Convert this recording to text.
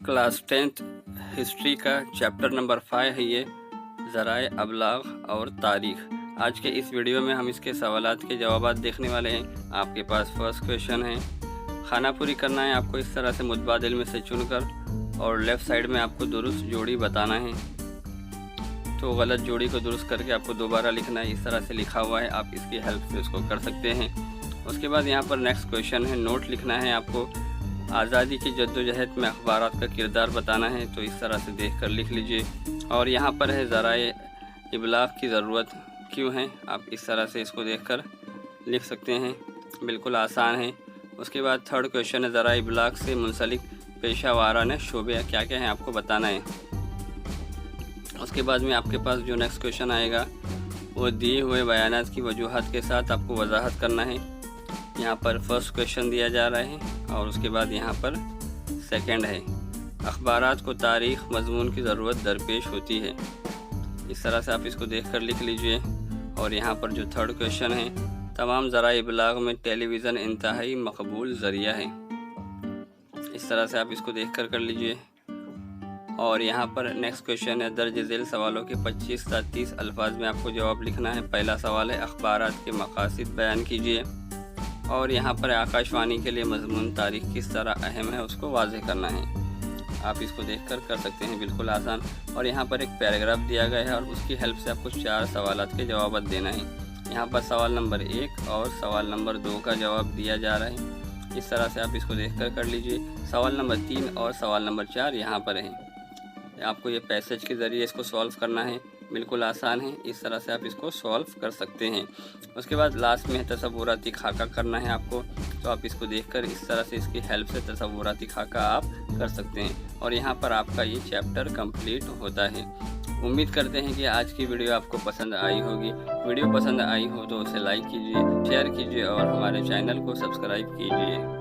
Class 10th history का chapter number 5 है ये, ज़राए अबलाग और तारीख़। आज के इस वीडियो में हम इसके सवालात के जवाबात देखने वाले हैं। आपके पास फर्स्ट क्वेश्चन है, खाना पूरी करना है आपको इस तरह से मुतबादिल में से चुनकर, और लेफ़्ट साइड में आपको दुरुस्त जोड़ी बताना है। तो गलत जोड़ी को दुरुस्त करके आपको दोबारा लिखना है, इस तरह से लिखा हुआ है, आप इसकी हेल्प से उसको कर सकते हैं। उसके बाद यहाँ पर नेक्स्ट क्वेश्चन है, नोट लिखना है आपको, आज़ादी की जद्दोजहद में अखबारात का किरदार बताना है, तो इस तरह से देख कर लिख लीजिए। और यहाँ पर है ज़राए इबलाग की ज़रूरत क्यों है, आप इस तरह से इसको देख कर लिख सकते हैं, बिल्कुल आसान है। उसके बाद थर्ड क्वेश्चन है, ज़राए इबलाग से मुंसलिक पेशा वाराना शोबे क्या क्या है आपको बताना है। उसके बाद में आपके पास जो नेक्स्ट क्वेश्चन आएगा वो दिए हुए बयानात की वजूहात के साथ आपको वजाहत करना है। यहाँ पर फर्स्ट क्वेश्चन दिया जा रहा है और उसके बाद यहाँ पर सेकंड है, अखबारात को तारीख़ मज़मून की ज़रूरत दरपेश होती है। इस तरह से आप इसको देख कर लिख लीजिए। और यहाँ पर जो थर्ड क्वेश्चन है, तमाम ज़राए इबलाग में टेलीविज़न इंतहाई मकबूल ज़रिया है। इस तरह से आप इसको देख कर लीजिए। और यहाँ पर नेक्स्ट क्वेश्चन है, दर्ज झेल सवालों के 25 से 30 अल्फाज में आपको जवाब लिखना है। पहला सवाल है, अखबारात के मकासद बयान कीजिए। और यहाँ पर आकाशवाणी के लिए मज़मून तारीख़ किस तरह अहम है उसको वाज़ेह करना है। आप इसको देख कर सकते हैं, बिल्कुल आसान। और यहाँ पर एक पैराग्राफ दिया गया है और उसकी हेल्प से आपको 4 सवालात के जवाब देना है। यहाँ पर सवाल नंबर 1 और सवाल नंबर 2 का जवाब दिया जा रहा है। इस तरह से आप इसको देख कर लीजिए। सवाल नंबर 3 और सवाल नंबर 4 यहाँ पर है। आपको ये पैसेज के ज़रिए इसको सॉल्व करना है, बिल्कुल आसान है। इस तरह से आप इसको सॉल्व कर सकते हैं। उसके बाद लास्ट में तसव्वुराती खाका करना है आपको, तो आप इसको देखकर इस तरह से इसकी हेल्प से तसव्वुराती खाका आप कर सकते हैं। और यहाँ पर आपका ये चैप्टर कंप्लीट होता है। उम्मीद करते हैं कि आज की वीडियो आपको पसंद आई होगी। वीडियो पसंद आई हो तो उसे लाइक कीजिए, शेयर कीजिए और हमारे चैनल को सब्सक्राइब कीजिए।